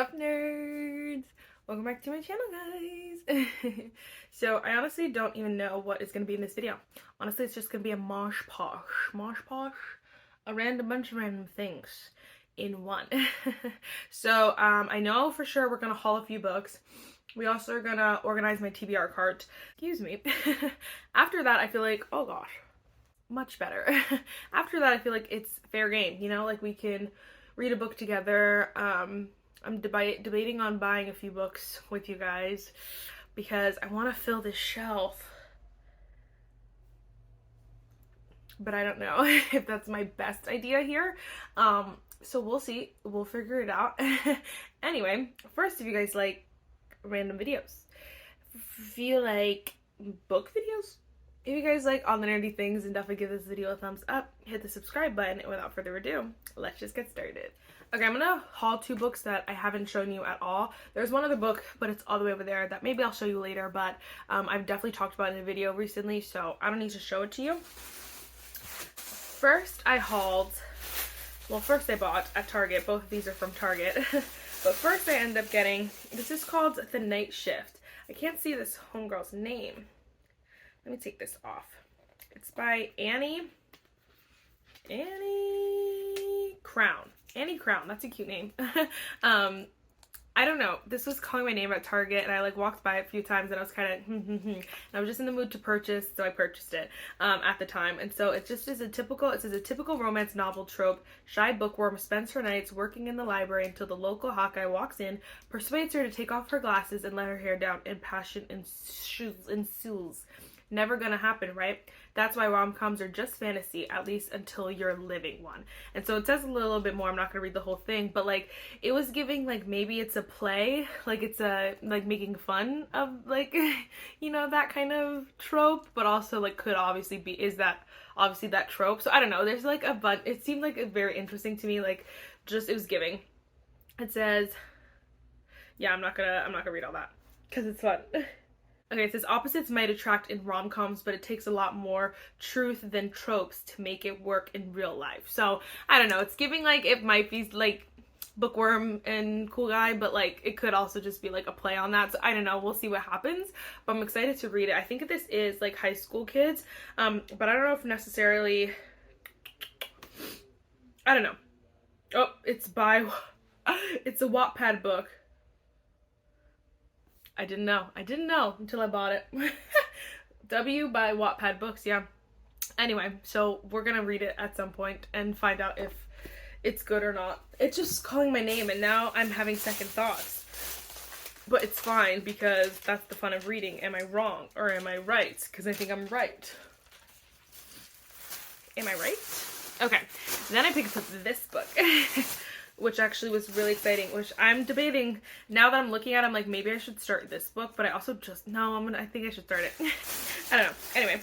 up, nerds? Welcome back to my channel, guys. So I honestly don't even know what is going to be in this video. Honestly, it's just going to be a mosh posh, a bunch of random things in one. So I know for sure we're going to haul a few books. We also are going to organize my TBR cart. Excuse me. After that, I feel like, oh gosh, much better. After that, I feel like it's fair game, you know, like we can read a book together. I'm debating on buying a few books with you guys because I want to fill this shelf, but I don't know if that's my best idea here. So we'll see. We'll figure it out. Anyway, first, if you guys like random videos, feel like book videos, if you guys like all the nerdy things, and definitely give this video a thumbs up, hit the subscribe button, and without further ado, let's just get started. Okay, I'm gonna haul two books that I haven't shown you at all. There's one other book, but it's all the way over there that maybe I'll show you later, but I've definitely talked about it in a video recently, so I don't need to show it to you. First, I bought at Target. Both of these are from Target. But first I ended up getting, this is called The Night Shift. I can't see this homegirl's name. Let me take this off. It's by Annie Crown. Annie Crown, that's a cute name. I don't know. This was calling my name at Target, and I like walked by it a few times, and I was kind of and I was just in the mood to purchase, so I purchased it at the time. And so it just is a typical romance novel trope. Shy bookworm spends her nights working in the library until the local Hawkeye walks in, persuades her to take off her glasses and let her hair down, and passion ensues. Never gonna happen, right? That's why rom-coms are just fantasy, at least until you're living one. And so it says a little bit more. I'm not gonna read the whole thing, but like it was giving like maybe it's a play, like it's a like making fun of like you know, that kind of trope, but also like could obviously be that trope. So I don't know. There's like a bunch. It seemed like very interesting to me. Like just it was giving. It says, yeah, I'm not gonna read all that because it's fun. Okay, it says opposites might attract in rom-coms, but it takes a lot more truth than tropes to make it work in real life. So, I don't know. It's giving like it might be like bookworm and cool guy, but like it could also just be like a play on that. So, I don't know. We'll see what happens, but I'm excited to read it. I think this is like high school kids, but I don't know if necessarily, I don't know. Oh, it's a Wattpad book. I didn't know until I bought it. W by Wattpad Books, yeah. Anyway, so we're gonna read it at some point and find out if it's good or not. It's just calling my name, and now I'm having second thoughts. But it's fine, because that's the fun of reading. Am I wrong or am I right? Because I think I'm right. Am I right? Okay, then I picked up this book. Which actually was really exciting, which I'm debating now that I'm looking at it. I'm like, maybe I should start this book, but I also just, no, I think I should start it. I don't know. Anyway.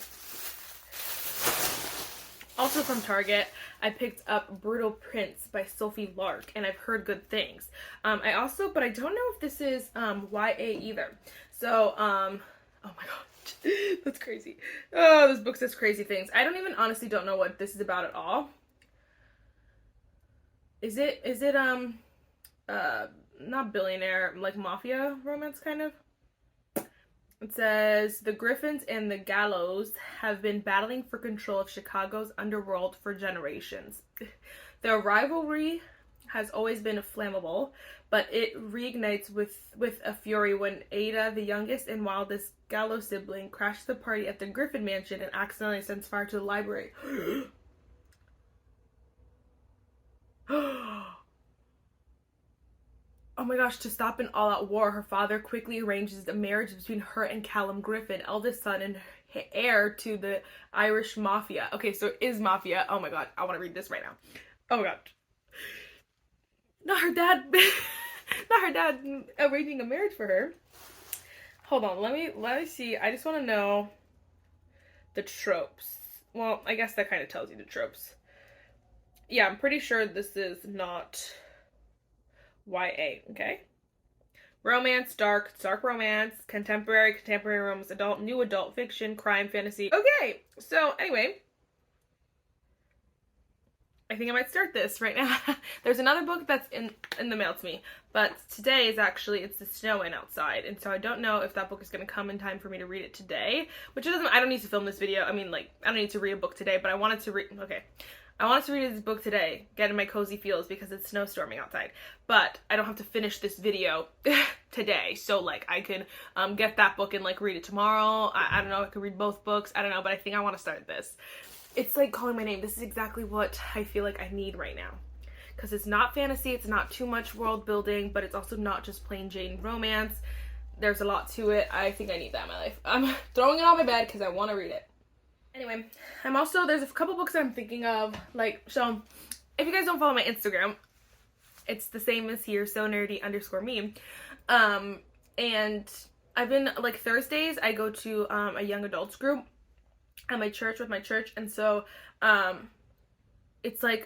Also from Target, I picked up Brutal Prince by Sophie Lark, and I've heard good things. But I don't know if this is YA either. So, oh my god, that's crazy. Oh, this book says crazy things. I honestly don't know what this is about at all. Is it not billionaire, like mafia romance kind of? It says the Griffins and the Gallows have been battling for control of Chicago's underworld for generations. Their rivalry has always been flammable, but it reignites with a fury when Ada, the youngest and wildest Gallo sibling, crashes the party at the Griffin mansion and accidentally sends fire to the library. Oh my gosh, to stop an all-out war, her father quickly arranges a marriage between her and Callum Griffin, eldest son and heir to the Irish mafia. Okay, so it is mafia. Oh my god, I want to read this right now. Oh my god. Not her dad. Not her dad arranging a marriage for her. Hold on, let me see. I just want to know the tropes. Well, I guess that kind of tells you the tropes. Yeah, I'm pretty sure this is not YA, okay? Romance, dark romance, contemporary romance, new adult fiction, crime, fantasy. Okay, so anyway. I think I might start this right now. There's another book that's in the mail to me, but today is actually, it's the snowing outside, and so I don't know if that book is going to come in time for me to read it today, which it doesn't, I don't need to film this video. I mean, like, I don't need to read a book today, but I wanted to read, okay. I wanted to read this book today, get in my cozy feels because it's snowstorming outside, but I don't have to finish this video today, so like I could get that book and like read it tomorrow. I don't know, I could read both books, I don't know, but I think I want to start this. It's like calling my name. This is exactly what I feel like I need right now, because it's not fantasy, it's not too much world building, but it's also not just plain Jane romance. There's a lot to it. I think I need that in my life. I'm throwing it on my bed because I want to read it. Anyway, there's a couple books I'm thinking of, like, so if you guys don't follow my Instagram, it's the same as here, so nerdy_me. And I've been, like, Thursdays, I go to a young adults group at my church, with my church, and so, it's like,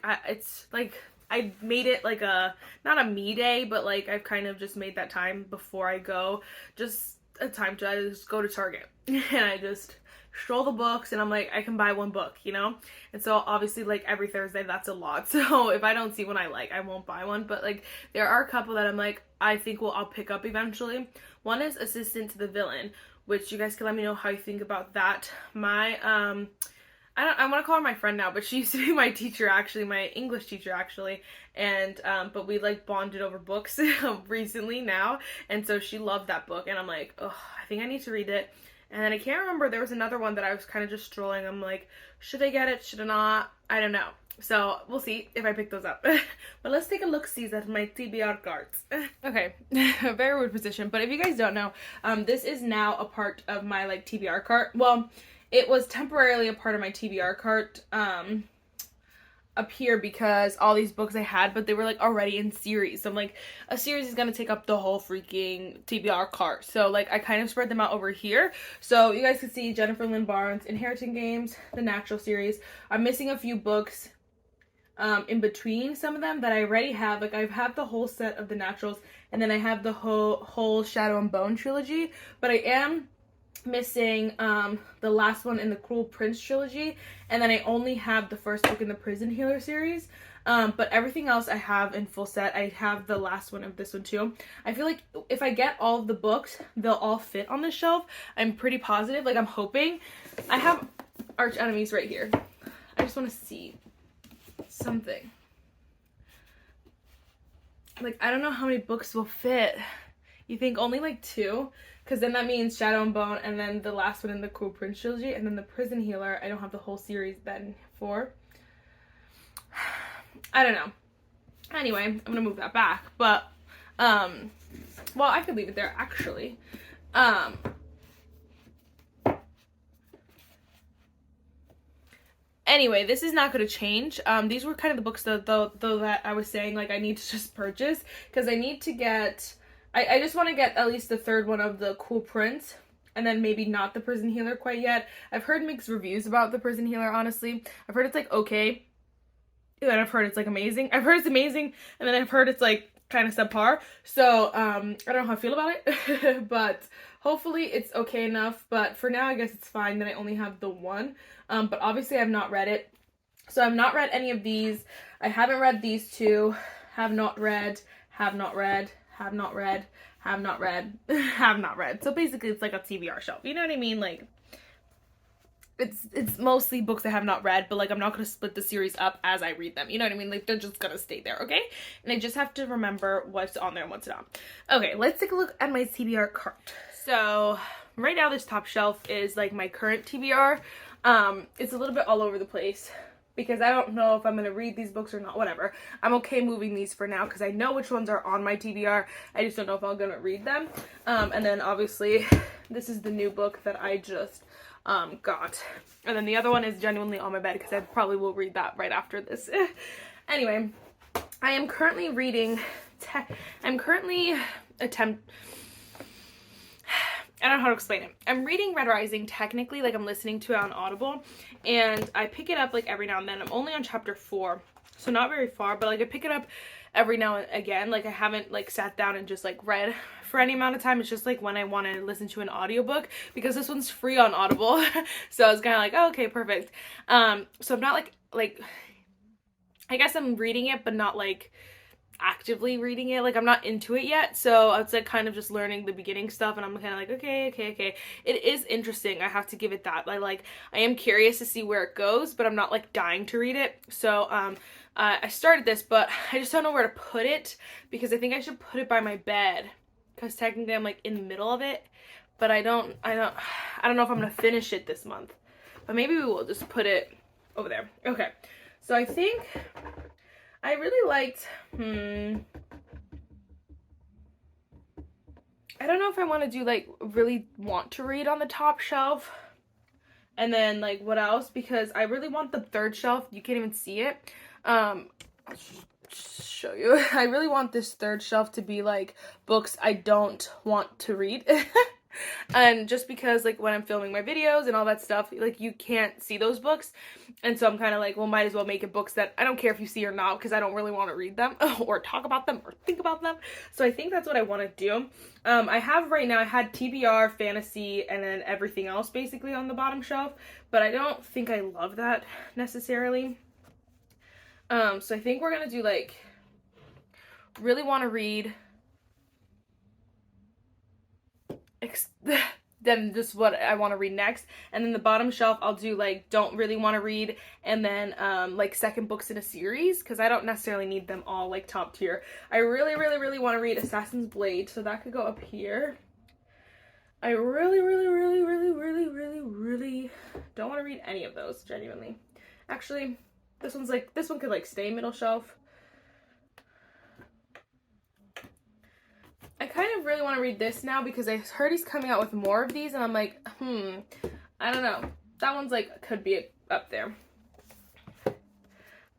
I made it like not a me day, but like, I've kind of just made that time before I go, just a time to, I just go to Target, and I just stroll the books, and I'm like, I can buy one book, you know? And so obviously, like, every Thursday, that's a lot, so if I don't see one I like, I won't buy one, but like, there are a couple that I'm like, I think I'll pick up eventually. One is Assistant to the Villain, which you guys can let me know how you think about that. My, I want to call her my friend now, but she used to be my teacher, actually, my English teacher, actually, and, but we, like, bonded over books recently now, and so she loved that book, and I'm like, oh, I think I need to read it. And then I can't remember, there was another one that I was kind of just strolling. I'm like, should I get it? Should I not? I don't know. So we'll see if I pick those up. But let's take a look-see at my TBR cards. Okay, a very weird position. But if you guys don't know, this is now a part of my, like, TBR cart. Well, it was temporarily a part of my TBR cart up here because all these books I had, but they were like already in series. So I'm like, a series is gonna take up the whole freaking TBR cart. So like, I kind of spread them out over here. So you guys can see Jennifer Lynn Barnes, Inheriting Games, the Natural series. I'm missing a few books in between some of them that I already have. Like, I have the whole set of the Naturals, and then I have the whole Shadow and Bone trilogy, but I am missing the last one in the Cruel Prince trilogy, and then I only have the first book in the Prison Healer series, but everything else I have in full set. I have the last one of this one too. I feel like if I get all of the books, they'll all fit on this shelf. I'm pretty positive, like, I'm hoping. I have Arch Enemies right here. I just want to see something. Like, I don't know how many books will fit. You think only like 2? Because then that means Shadow and Bone, and then the last one in the Cruel Prince trilogy, and then the Prison Healer. I don't have the whole series then for. I don't know. Anyway, I'm gonna move that back, but well, I could leave it there actually. Anyway, this is not going to change. These were kind of the books though that I was saying, like, I need to just purchase, because I need to get, I just want to get at least the third one of the Cruel Prince, and then maybe not the Prison Healer quite yet. I've heard mixed reviews about the Prison Healer, honestly. I've heard it's, like, okay, and then I've heard it's, like, amazing. I've heard it's amazing, and then I've heard it's, like, kind of subpar. So, I don't know how I feel about it, but hopefully it's okay enough. But for now, I guess it's fine that I only have the one. But obviously I've not read it. So I've not read any of these. I haven't read these two. Have not read, have not read, have not read, have not read, have not read. So basically it's like a TBR shelf. You know what I mean? Like, it's mostly books I have not read, but like, I'm not going to split the series up as I read them. You know what I mean? Like, they're just going to stay there, okay? And I just have to remember what's on there and what's not. Okay, let's take a look at my TBR cart. So right now this top shelf is like my current TBR. It's a little bit all over the place because I don't know if I'm going to read these books or not, whatever. I'm okay moving these for now because I know which ones are on my TBR. I just don't know if I'm going to read them. And then obviously this is the new book that I just got. And then the other one is genuinely on my bed because I probably will read that right after this. Anyway, I am currently reading, I don't know how to explain it. I'm reading Reorganizing technically, like I'm listening to it on Audible, and I pick it up like every now and then. I'm only on chapter 4, so not very far, but like I pick it up every now and again. Like I haven't like sat down and just like read for any amount of time. It's just like when I want to listen to an audiobook, because this one's free on Audible. So I was kind of like, oh, okay, perfect. So I'm not like I guess I'm reading it, but not like actively reading it. Like I'm not into it yet, so it's like kind of just learning the beginning stuff, and I'm kind of like, okay. It is interesting, I have to give it that. I am curious to see where it goes, but I'm not like dying to read it. So I started this, but I just don't know where to put it, because I think I should put it by my bed, because technically I'm like in the middle of it, but I don't know if I'm gonna finish it this month, but maybe we will just put it over there. Okay, so I think I really liked, I don't know if I want to do like really want to read on the top shelf, and then like what else, because I really want the third shelf. You can't even see it. I'll show you. I really want this third shelf to be like books I don't want to read. And just because like when I'm filming my videos and all that stuff, like you can't see those books, and so I'm kind of like, well, might as well make it books that I don't care if you see or not, because I don't really want to read them or talk about them or think about them. So I think that's what I want to do. I have right now, I had TBR, fantasy, and then everything else basically on the bottom shelf, but I don't think I love that necessarily. So I think we're gonna do like really want to read, then just what I want to read next, and then the bottom shelf I'll do like don't really want to read, and then like second books in a series, because I don't necessarily need them all like top tier. I really want to read Assassin's Blade, so that could go up here. I really don't want to read any of those, genuinely. Actually, this one could like stay middle shelf. I kind of really want to read this now, because I heard he's coming out with more of these, and I'm like, I don't know. That one's like, could be up there.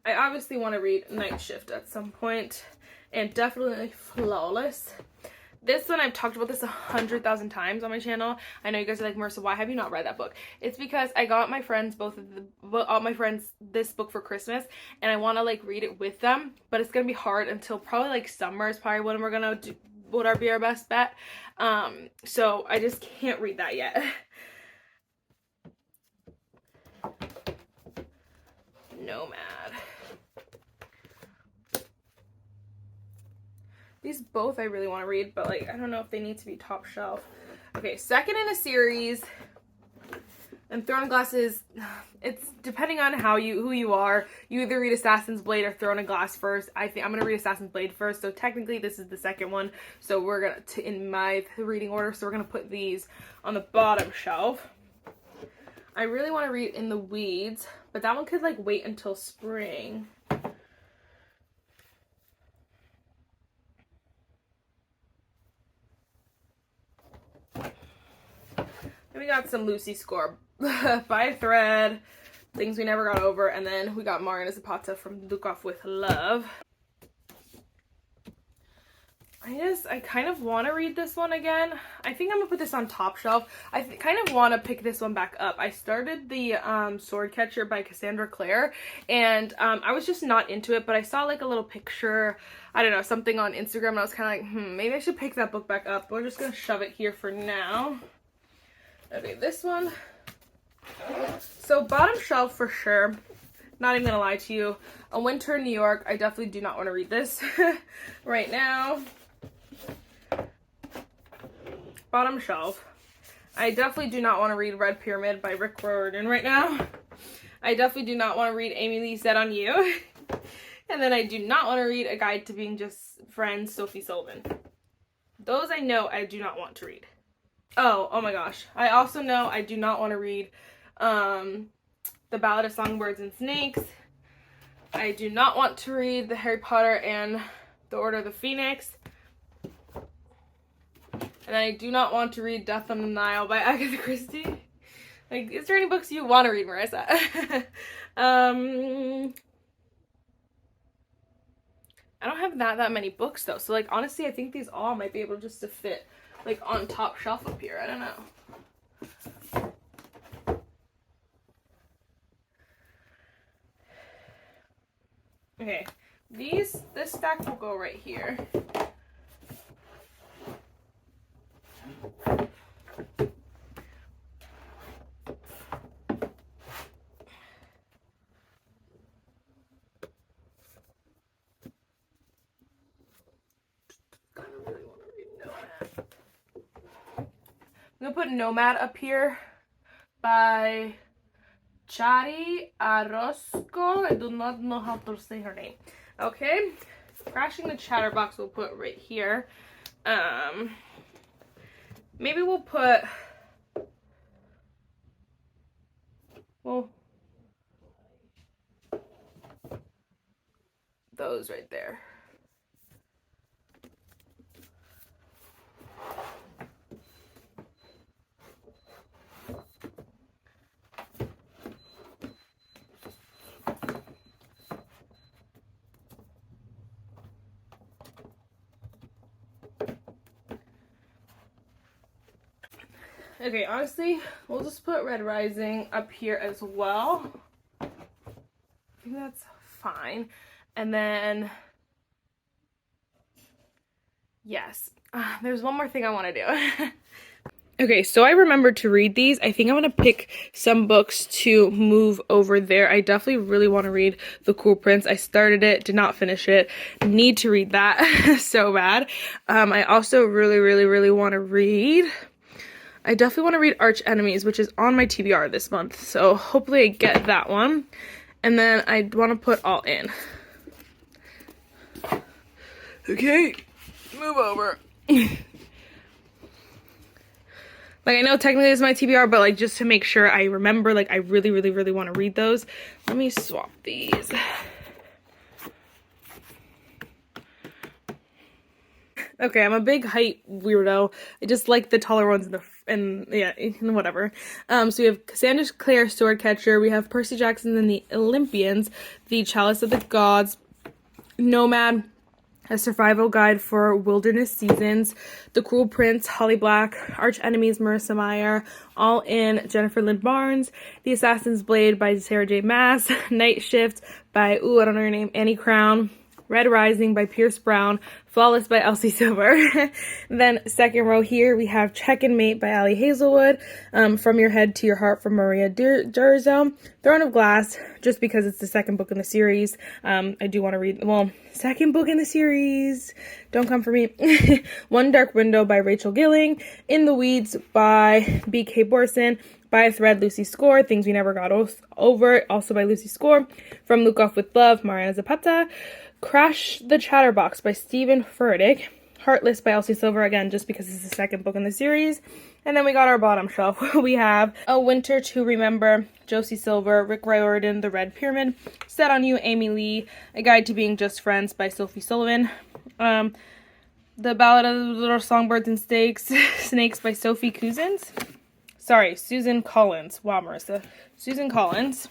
I obviously want to read Night Shift at some point, and definitely Flawless. This one, I've talked about this 100,000 times on my channel. I know you guys are like, Marissa, why have you not read that book? It's because I got my friends, all my friends, this book for Christmas, and I want to like read it with them, but it's gonna be hard until probably like summer is probably when we're gonna do, would be our best bet. So I just can't read that yet. Nomad. These both I really want to read, but like I don't know if they need to be top shelf. Okay, second in a series. And Throne of Glass is, it's depending on who you are. You either read Assassin's Blade or Throne of Glass first. I think I'm gonna read Assassin's Blade first, so technically this is the second one. So we're gonna, in my reading order, so we're gonna put these on the bottom shelf. I really want to read In the Weeds, but that one could like wait until spring. And we got some Lucy Score by a Thread, Things We Never Got Over, and then we got Marina Zapata from Look Off With Love. I kind of want to read this one again. I think I'm gonna put this on top shelf. I kind of want to pick this one back up. I started the Sword Catcher by Cassandra Clare, and I was just not into it, but I saw like a little picture, I don't know, something on Instagram, and I was kind of like, maybe I should pick that book back up. We're just gonna shove it here for now. Okay, this one. So bottom shelf for sure. Not even gonna lie to you. A Winter in New York. I definitely do not want to read this right now. Bottom shelf. I definitely do not want to read Red Pyramid by Rick Riordan right now. I definitely do not want to read Amy Lee Said on You. And then I do not want to read A Guide to Being Just Friends, Sophie Sullivan. Those I know I do not want to read. Oh my gosh. I also know I do not want to read The Ballad of Songbirds and Snakes. I do not want to read the Harry Potter and the Order of the Phoenix. And I do not want to read Death on the Nile by Agatha Christie. Like, is there any books you want to read, Marissa? I don't have that many books though. So like honestly, I think these all might be able just to fit like on top shelf up here. I don't know. Okay, this stack will go right here. I'm gonna put Nomad up here by Chari Orozco. I do not know how to say her name. Okay, Crashing the Chatterbox we'll put right here. Maybe we'll put, well, those right there. Okay, honestly, we'll just put Red Rising up here as well. I think that's fine. And then, yes, there's one more thing I want to do. Okay, so I remembered to read these. I think I'm going to pick some books to move over there. I definitely really want to read The Cruel Prince. I started it, did not finish it. Need to read that so bad. I also really want to read... I definitely want to read Arch Enemies, which is on my TBR this month. So hopefully I get that one. And then I want to put All In. Okay, move over. Like, I know technically it's my TBR, but like just to make sure I remember, like I really want to read those. Let me swap these. Okay, I'm a big height weirdo. I just like the taller ones and whatever. So we have Cassandra Clare, Swordcatcher. We have Percy Jackson and the Olympians, The Chalice of the Gods, Nomad, A Survival Guide for Wilderness Seasons, The Cruel Prince, Holly Black, Arch Enemies, Marissa Meyer, All In, Jennifer Lynn Barnes, The Assassin's Blade by Sarah J. Maas, Night Shift by, I don't know your name, Annie Crown, Red Rising by Pierce Brown, Flawless by Elsie Silver. Then second row here, we have Check and Mate by Ali Hazelwood, From Your Head to Your Heart from Maria Durzo, Throne of Glass, just because it's the second book in the series. I do want to read, second book in the series, don't come for me. One Dark Window by Rachel Gilling, In the Weeds by B.K. Borson, By a Thread, Lucy Score, Things We Never Got Over, also by Lucy Score, From Luke Off with Love, Mariana Zapata, Crash the Chatterbox by Stephen Furtick, Heartless by Elsie Silver, again, just because it's the second book in the series. And then we got our bottom shelf. We have A Winter to Remember, Josie Silver, Rick Riordan, The Red Pyramid, Set on You, Amy Lee, A Guide to Being Just Friends by Sophie Sullivan, The Ballad of the Little Songbirds and Snakes by Sophie Susan Collins. Wow, Marissa. Susan Collins.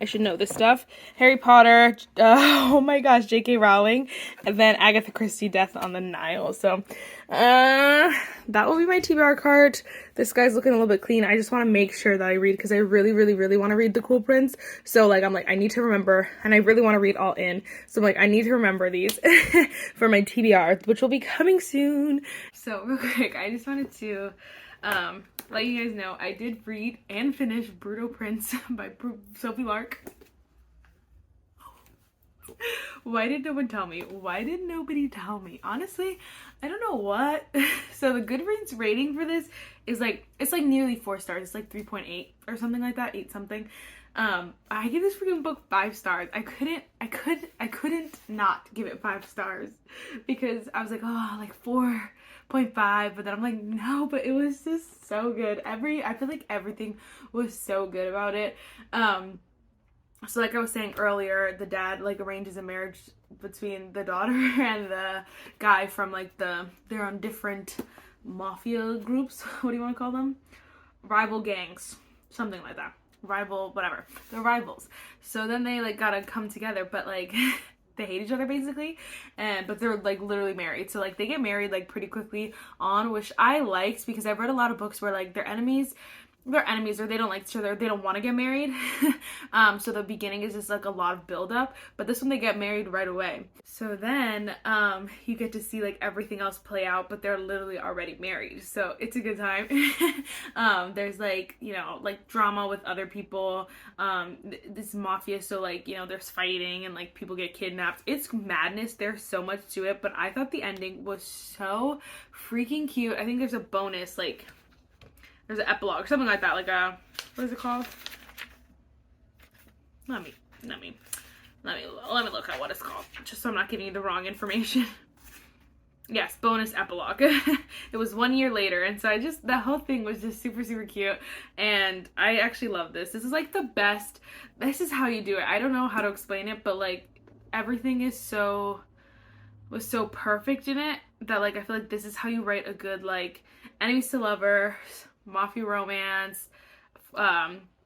I should know this stuff. Harry Potter, oh my gosh, J.K. Rowling, and then Agatha Christie, Death on the Nile. So, that will be my TBR card. This guy's looking a little bit clean. I just want to make sure that I read, because I really want to read The Cruel Prince. So, like, I'm like, I need to remember, and I really want to read All In. So, I'm like, I need to remember these for my TBR, which will be coming soon. So, real quick, I just wanted to, let you guys know, I did read and finish Bruto Prince by Sophie Lark. Why did no one tell me? Why did nobody tell me? Honestly, I don't know what. So the Goodreads rating for this is like, it's like nearly 4 stars. It's like 3.8 or something like that, 8 something. I give this freaking book 5 stars. I couldn't not give it 5 stars because I was like, oh, like 4.5, but then I'm like, no, but it was just so good. I feel like everything was so good about it. So like I was saying earlier, the dad like arranges a marriage between the daughter and the guy from like they're on different mafia groups. What do you want to call them? Rival gangs, something like that. Rival, whatever. They're rivals. So then they like gotta come together, but like they hate each other basically, but they're like literally married. So like they get married like pretty quickly on, which I liked because I've read a lot of books where like they're enemies or they don't like each other, they don't want to get married. So the beginning is just like a lot of build up, but this one they get married right away. So then you get to see like everything else play out, but they're literally already married, so it's a good time. There's like, you know, like drama with other people, this mafia, so like, you know, there's fighting and like people get kidnapped. It's madness. There's so much to it, but I thought the ending was so freaking cute. I think there's a bonus like There's an epilogue, something like that, like a, what is it called? Let me look at what it's called, just so I'm not giving you the wrong information. Yes, bonus epilogue. It was 1 year later, and so that whole thing was just super, super cute, and I actually love this. This is like the best, this is how you do it. I don't know how to explain it, but like everything was so perfect in it that like I feel like this is how you write a good like enemies to lovers, mafia romance,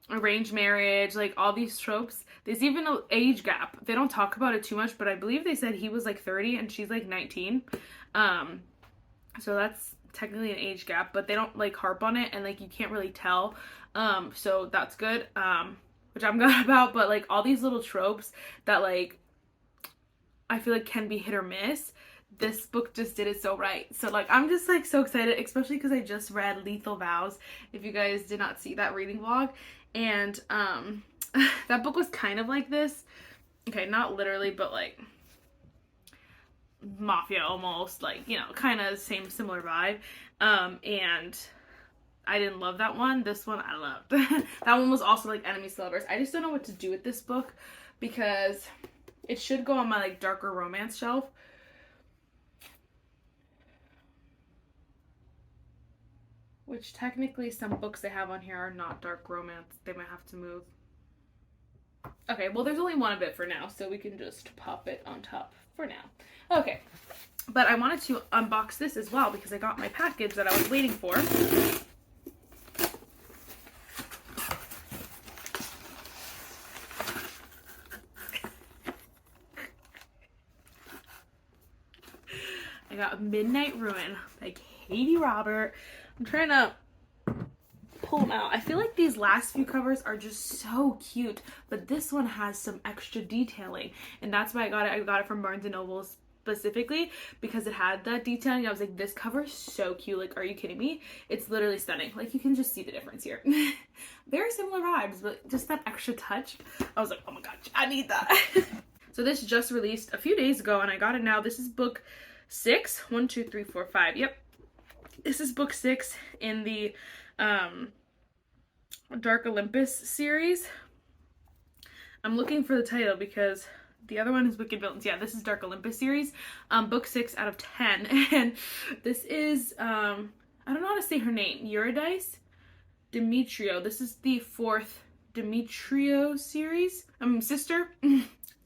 arranged marriage, like all these tropes. There's even an age gap. They don't talk about it too much, but I believe they said he was like 30 and she's like 19. So that's technically an age gap, but they don't like harp on it, and like you can't really tell. So that's good. Which I'm glad about, but like all these little tropes that like I feel like can be hit or miss, this book just did it so right. So like I'm just like so excited, especially because I just read Lethal Vows, if you guys did not see that reading vlog, and that book was kind of like this. Okay, not literally, but like mafia almost, like, you know, kind of similar vibe. And I didn't love that one. This one I loved. That one was also like enemies to lovers. I just don't know what to do with this book because it should go on my like darker romance shelf. Which technically some books they have on here are not dark romance. They might have to move. Okay, well there's only one of it for now, so we can just pop it on top for now. Okay, but I wanted to unbox this as well because I got my package that I was waiting for. I got Midnight Ruin by Katie Robert. I'm trying to pull them out. I feel like these last few covers are just so cute, but this one has some extra detailing, and that's why I got it. I got it from Barnes & Noble specifically because it had that detailing. I was like, this cover is so cute. Like, are you kidding me? It's literally stunning. Like, you can just see the difference here. Very similar vibes, but just that extra touch. I was like, oh my gosh, I need that. So this just released a few days ago, and I got it now. This is book 6. 1, 2, 3, 4, 5. Yep. This is book 6 in the Dark Olympus series. I'm looking for the title because the other one is Wicked Villains. Yeah, this is Dark Olympus series. Book 6 out of 10. And this is, I don't know how to say her name. Eurydice Demetrio. This is the 4th Demetrio series. Sister.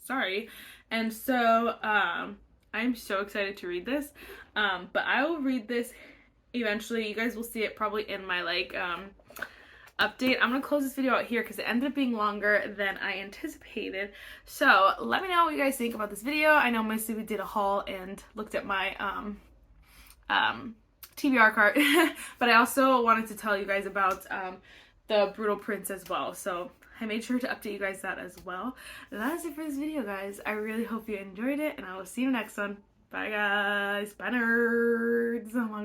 Sorry. And so, I'm so excited to read this. But I will read this eventually. You guys will see it probably in my like update. I'm gonna close this video out here because it ended up being longer than I anticipated. So let me know what you guys think about this video. I know mostly we did a haul and looked at my TBR cart, but I also wanted to tell you guys about the Brutal Prince as well. So I made sure to update you guys that as well. That is it for this video, guys. I really hope you enjoyed it, and I will see you next one. Bye, guys. Bye, nerds. Oh my